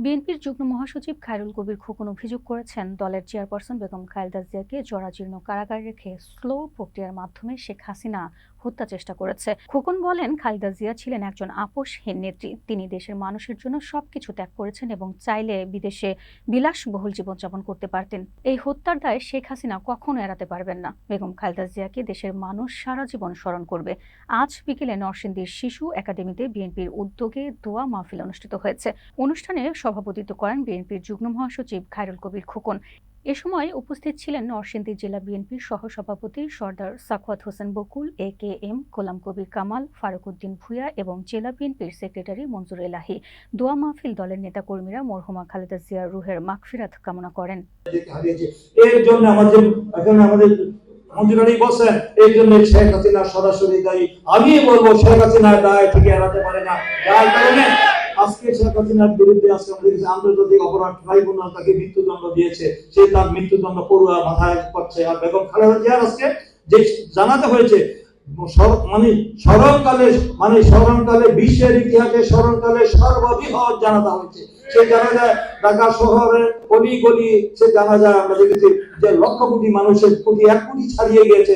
বিএনপির যুগ্ম মহাসচিব খায়রুল কবির খোকন অভিযোগ করেছেন, দলের চেয়ারপারসন বেগম খালেদা জিয়াকে জরাজীর্ণ কারাগারে রেখে স্লো প্রক্রিয়ার মাধ্যমে শেখ হাসিনা হত্যা চেষ্টা করেছে। খোকন বলেন, খালেদা জিয়া ছিলেন একজন আপোষহীন নেত্রী। তিনি দেশের মানুষের জন্য সবকিছু ত্যাগ করেছেন এবং চাইলে বিদেশে বিলাসবহুল জীবনযাপন করতে পারতেন। এই হত্যার দায় শেখ হাসিনা কখনো এড়াতে পারবেন না। বেগম খালেদা জিয়াকে দেশের মানুষ সারা জীবন স্মরণ করবে। আজ বিকেলে নরসিংদীর শিশু একাডেমিতে বিএনপির উদ্যোগে দোয়া মাহফিল অনুষ্ঠিত হয়েছে। অনুষ্ঠানে সভাপতিত্ব করেন বিএনপির যুগ্ম মহাসচিব খায়রুল কবির খোকন। এ সময় উপস্থিত ছিলেন নরসিংদী জেলা বিএনপির সহসভাপতি সর্দার সাখাওয়াত হোসেন বকুল, এ.কে.এম. গোলাম কবির কামাল, ফারুক উদ্দিন ভূঁইয়া এবং জেলা বিএনপির সেক্রেটারি মঞ্জুর এলাহি। দোয়া মাহফিল দলের নেতাকর্মীরা মরহুমা খালেদা জিয়ার রুহের মাগফিরাত কামনা করেন। এর জন্য আমাদের মঞ্জুর আলী বলছেন, এই জন্য শেখ হাসিনা সরাসরি দায়ী। আমি বলবো শেখ হাসিনা দায় থেকে এড়াতে পারে না। যার কারণে আজকে শেখ হাসিনার বিরুদ্ধে আজকে আমাদের আন্তর্জাতিক অপরাধ ট্রাইব্যুনাল তাকে মৃত্যুদণ্ড দিয়েছে। সে তার মৃত্যুদণ্ড পড়ুয়া মাথায় করছে। আর বেগম খালেদা জিয়ার আজকে যে জানাতে হয়েছে, স্মরণকালে বিশ্বের ইতিহাসে স্মরণকালে সর্ববৃহৎ জানাজা হয়েছে। সে জানাজায় ঢাকা শহরের অলি গলি সে জানাজায় আমরা দেখেছি যে লক্ষ কোটি মানুষের কোটি 1 কোটি ছাড়িয়ে গিয়েছে।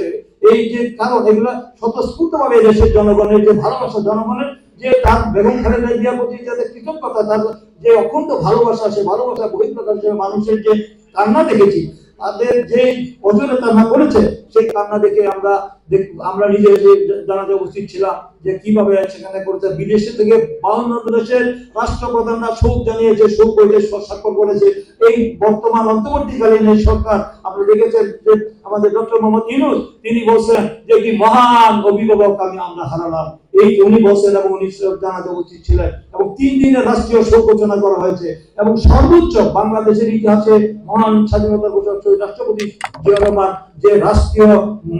এই যে কারণ এগুলা স্বতঃস্ফূর্তভাবে দেশের জনগণের যে ভালোবাসা, জনগণের যে তার বেগম খালেদা জিয়ার প্রতি যাদের কৃতজ্ঞতা, তার যে অখণ্ড ভালোবাসা, সে ভালোবাসা বহিঃপ্রকাশ মানুষের যে কান্না দেখেছি, তাদের যে অজরে কান্না করেছে, সেই কান্না দেখে আমরা নিজে জানাতে উপস্থিত ছিলাম যে কিভাবে সেখানে করেছে। বিদেশে থেকে 52 দেশের রাষ্ট্রপ্রধানরা শোক জানিয়েছে, শোক বইতে স্বাক্ষর করেছে। এই বর্তমান অন্তর্বর্তীকালীন সরকার আপনি দেখেছেন যে আমাদের ডক্টর মোহাম্মদ ইউনূস তিনি বলছেন যে কি মহান অভিভাবক আমরা হারালাম। এই উনি বলছেন এবং উনি জানাতে উপস্থিত ছিলেন এবং 3 দিনের রাষ্ট্রীয় শোক ঘোষণা করা হয়েছে। এবং সর্বোচ্চ বাংলাদেশের ইতিহাসে মহান স্বাধীনতার ঘোষক রাষ্ট্রপতি জিয়া রহমান যে রাষ্ট্রীয়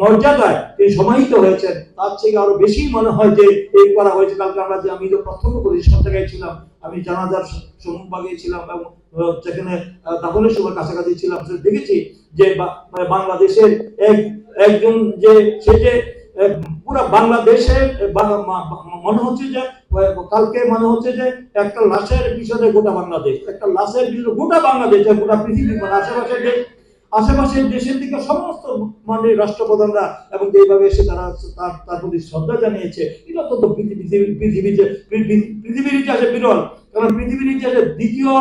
মর্যাদায় তিনি সমাহিত হয়েছেন, তার থেকে আরো বেশি মনে হয় যে এই করা হয়েছে। কালকে আমি তো প্রত্যক্ষ করি, সব জায়গায় ছিলাম, আমি জানাজার সম্মুখভাগে ছিলাম এবং যেখানে দাফনের সময় কাছাকাছি ছিলাম, দেখেছি যে বাংলাদেশের একজন যে সে যে পুরো বাংলাদেশের মনে হচ্ছে যে কালকে মনে হচ্ছে যে একটা লাশের পিছনে গোটা বাংলাদেশ, একটা লাশের পিছনে গোটা বাংলাদেশ, গোটা পৃথিবী, আশেপাশের দেশের দিকে সমস্ত মাননীয় রাষ্ট্রপ্রধানরা এবং এইভাবে এসে তারা তার প্রতি শ্রদ্ধা জানিয়েছে। এটা অত্যন্ত পৃথিবীর ইতিহাসে বিরল। কারণ পৃথিবীর ইতিহাসে দ্বিতীয়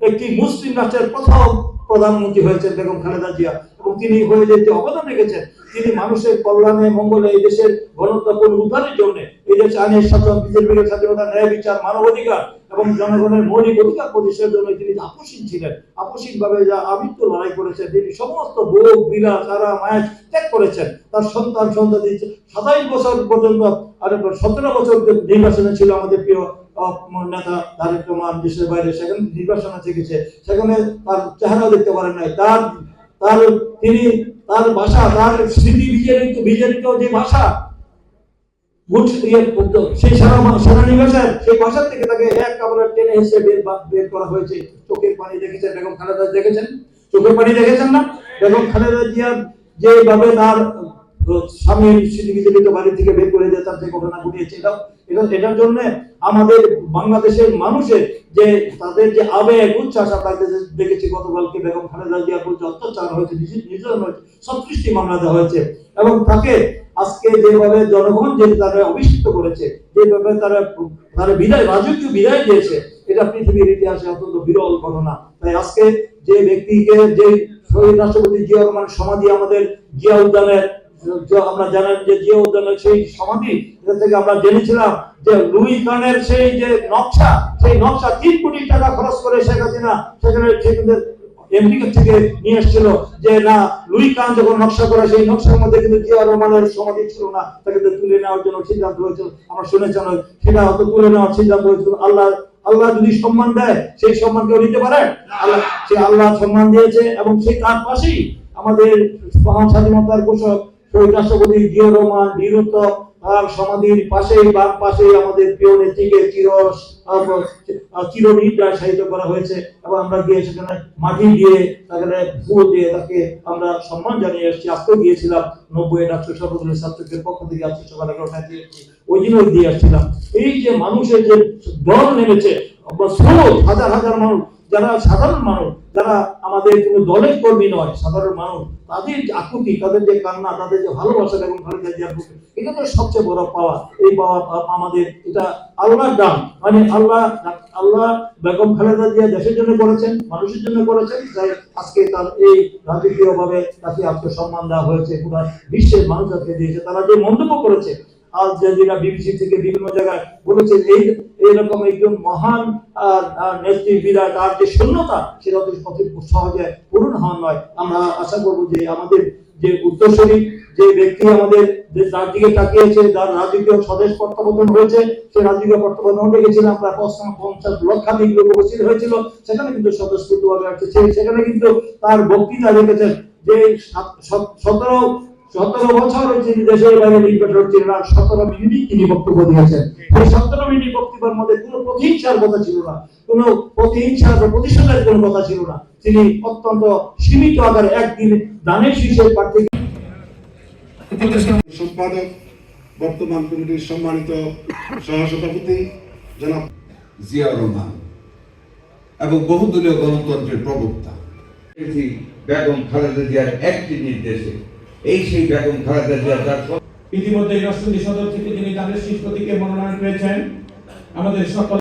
একটি মুসলিম রাষ্ট্রের প্রথম প্রধানমন্ত্রী হয়েছেন বেগম খালেদা জিয়া এবং তিনি হয়ে যে অবদান রেখেছেন, তিনি মানুষের কল্যাণে, মঙ্গলে, এই দেশের গণতন্ত্র পুনরুদ্ধারের জন্য, এই দেশে আইনের শাসন, বিচার স্বাধীনতা, ন্যায় বিচার, মানবাধিকার এবং জনগণের মৌলিক অধিকার প্রতিষ্ঠার জন্য তিনি আপোষহীন ছিলেন। আপোষহীনভাবে যা আমৃত্যু লড়াই করেছেন। তিনি সমস্ত ভোগ বিলাস সারা মায়াজ ত্যাগ করেছেন। তার সন্তান 27 বছর পর্যন্ত, আর 17 বছর নির্বাচনে ছিল আমাদের প্রিয় নেতা তারেক রহমান দেশের বাইরে, সেখানে নির্বাচনে থেকেছে, সেখানে তার চেহারা দেখতে পারেন নাই। তিনি তার ভাষা, তার স্মৃতি বিজড়িত যে ভাষা, সেই সেনানিবাসের সেই ভাষা থেকে তাকে এক কাপড়ে টেনে এসে বের করা হয়েছে। চোখের পানি দেখেছেন বেগম খালেদা, দেখেছেন চোখের পানি দেখেছেন না? বেগম খালেদা জিয়া যেভাবে তার স্বামীর স্মৃতি বিজড়িত বাড়ি থেকে বের করে দিয়ে তার যে ঘটনা ঘটিয়েছে, এটার জন্য আমাদের বাংলাদেশের মানুষের যে তাদের যে আবেগ উচ্ছ্বাস আমরা দেখেছি। গতকালকে বেগম খালেদা জিয়ার প্রতি অত্যাচার হয়েছে, নির্যাতন হয়েছে, 36টি মামলা দেওয়া হয়েছে এবং তাকে আজকে যেভাবে জনগণ যে তারা অভিষিক্ত করেছে, যেভাবে তারা রাজকীয় বিদায় দিয়েছে, এটা পৃথিবীর ইতিহাসে অত্যন্ত বিরল ঘটনা। তাই আজকে যে ব্যক্তিকে, যে শহীদ রাষ্ট্রপতি জিয়া রহমান সমাধি আমাদের জিয়া উদ্যানের, আমরা জানেন যে জিয়া উদ্যানের সেই সমাধি থেকে আমরা জেনেছিলাম যে লুই কানের সেই যে নকশা, সেই নকশা 3 কোটি টাকা খরচ করে শেখ হাসিনা সেখানে আমেরিকা থেকে নিয়ে এসেছিল। যে না, লুই কান যখন নকশা করে, সেই নকশার মধ্যে কিন্তু জিয়া রহমানের সমাধি ছিল না, তাকে তুলে নেওয়ার জন্য সিদ্ধান্ত হয়েছিল। আমরা শুনেছেন সেটা হয়তো তুলে নেওয়ার সিদ্ধান্ত হয়েছিল। আল্লাহ যদি সম্মান দেয়, সেই সম্মান কেউ নিতে পারে? আল্লাহ সম্মান দিয়েছে এবং সেই তার পাশেই আমাদের মহান স্বাধীনতার ঘোষক শহীদ রাষ্ট্রপতি জিয়া রহমান বীরত্ব তার সমাধির পাশেই, বাম পাশেই আমাদের প্রিয় নেত্রীকে চিরনিদ্রায় শায়িত করা হয়েছে এবং আমরা গিয়ে সেখানে মাটি দিয়ে, তাকে ফুল দিয়ে তাকে আমরা সম্মান জানিয়ে এসেছি। আজকেও গিয়েছিলাম 90 ডাক্তার সর্বদলীয় ছাত্রদের পক্ষ থেকে, আজকে সকাল 11টায় দিয়েছি, ওই দিনও দিয়ে আসছিলাম। এই যে মানুষের যে দল নেমেছে, স্রোত, হাজার হাজার মানুষ, যারা সাধারণ মানুষ, যারা আমাদের কোনো দলের কর্মী নয়, সাধারণ মানুষ, তাদের যে আকুতি, তাদের যে কান্না, তাদের যে ভালোবাসা এবং খালেদা জিয়ার প্রতি, এটা তো সবচেয়ে বড় পাওয়া। এই পাওয়া আমাদের, এটা আল্লাহর দান। মানে আল্লাহ বেগম খালেদা জিয়া দেশের জন্য করেছেন, মানুষের জন্য করেছেন, তাই আজকে তার এই রাজকীয় ভাবে তাকে আত্মসম্মান দেওয়া হয়েছে। পুরো বিশ্বের মানুষ আজকে দিয়েছে। তারা যে মন্তব্য করেছে, আল জাজিরা, বিবিসি থেকে বিভিন্ন জায়গায় বলেছে, এইরকম একজন মহান নেত্রী বিরাট, তার যে শূন্যতা, সেটা অতি সহজে পূরণ হওয়ার নয়। আমরা আশা করবো যে আমাদের যে উত্তরসূরি যে ব্যক্তি আমাদের যার দিকে তাকিয়েছে, যার রাজকীয় স্বদেশ প্রত্যাবর্তন হয়েছে, সেই রাজকীয় প্রত্যাবর্তন দেখেছিলাম প্রায় 50 লক্ষাধিক লোক উপস্থিত হয়েছিল। সেখানে কিন্তু স্বতঃস্ফূর্তভাবে আসছে। সেখানে কিন্তু তার বক্তৃতা রেখেছেন যে 17 বছর তিনি দেশের বাইরে নির্বাচন ছিলেন, আর 17 মিনিটই তিনি বক্তব্য দিয়েছেন। এই 17 মিনিট বক্তব্যের মধ্যে কোনো প্রতিহিংসার কথা ছিল না, কোনো প্রতিহিংসার বা প্রতিশোধের কোনো কথা ছিল না। তিনি অত্যন্ত সীমিত আকারে একদিন দানের শীষের প্রার্থী সম্পাদক, বর্তমান কমিটির সম্মানিত সহসভাপতি জনাব জিয়াউর রহমান এবং বহুদলীয় গণতন্ত্রের প্রবক্তা বেগম খালেদা জিয়ার একটি নির্দেশে সেই বেগম খালেদা জিয়া যার ইতিমধ্যে রাষ্ট্রপতি সদর থেকে যিনি তাদের শীষ প্রতীকে মনোনয়ন পেয়েছেন, আমাদের সকল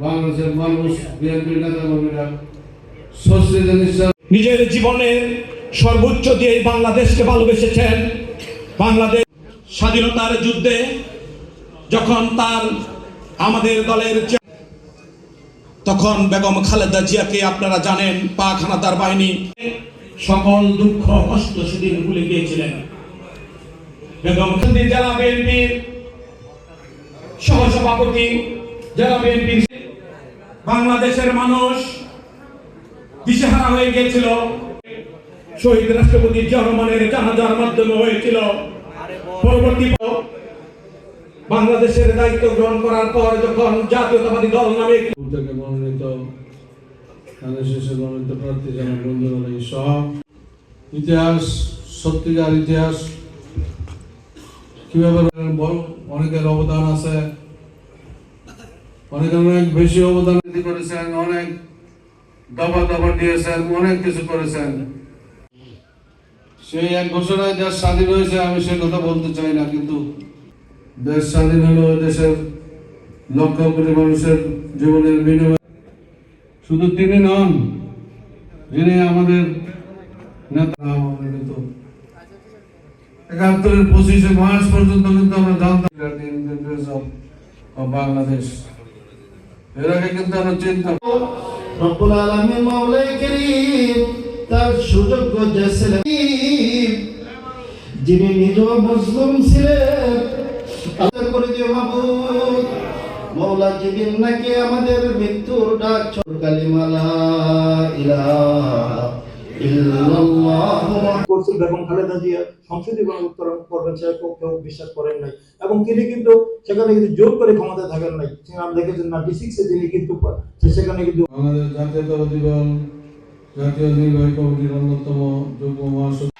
বাংলাদেশের মানুষ, বিএনপির নেতা কর্মীরা নিজের জীবনের সর্বোচ্চ দিয়ে বাংলাদেশকে ভালোবেসেছেন। বাংলাদেশ স্বাধীনতার যুদ্ধে যখন তার আমাদের দলের তখন বেগম খালেদা জিয়াকে আপনারা জানেন, পাক হানাদার বাহিনী সকল দুঃখ কষ্ট সেদিন ভুলে গিয়েছিলেন। বেগম খালেদা জেলা বিএনপির সহসভাপতি, জেলা বিএনপির বাংলাদেশের মানুষ দিশেহারা হয়ে গিয়েছিল। শহীদ রাষ্ট্রপতি জিয়া রহমানের জানাজার মাধ্যমে হয়েছিল। পরবর্তী বাংলাদেশের দায়িত্ব গ্রহণ করার পর যখন জাতীয়তাবাদী দল নামে মনোনীত শেষে মনোনীত প্রার্থী জনাব বন্ধুর আলী সহ ইতিহাস, সত্যিকার ইতিহাস কিভাবে অনেকের অবদান আছে, অনেকের অনেক বেশি অবদান করেছেন, অনেক দফা দিয়েছেন, অনেক কিছু করেছেন। সেই এক ঘোষণায় দেশ স্বাধীন হয়েছে, আমি সে কথা বলতে চাই না, কিন্তু দেশ স্বাধীন হলো দেশের লক্ষ কোটি মানুষের জীবনের বিনিময়ে। শুধু তিনি নন, যিনি আমাদের নেতা। ৭১-এর 25শে মার্চ পর্যন্ত কিন্তু আমরা জানতাম বাংলাদেশ, এর আগে কিন্তু আমরা চিন্তা রব্বুল আলামিন মাওলাই করিম তার সুযোগ্য যে ছিলেন, যিনি নিজেও মুসলিম ছিলেন, আদর করে দিও মাবুদ। মওলা যেদিন নাকি আমাদের মৃত্যুর ডাক কালিমা লা ইলাহা ইল্লাল্লাহ করছেন, বেগম খালেদা জিয়া সংসদীয় গণউত্তরণ করবেন, সে কেউ বিশ্বাস করেন নাই। এবং তিনি কিন্তু সেখানে কিন্তু জোর করে ক্ষমতায় থাকেন নাই। আমরা দেখেছেন 96-এ তিনি কিন্তু সেখানে কিন্তু আমাদের জাতীয়তাবাদী দল জাতীয় নির্বাহী কমিটির অন্যতম যুগ্ম মহাসচিব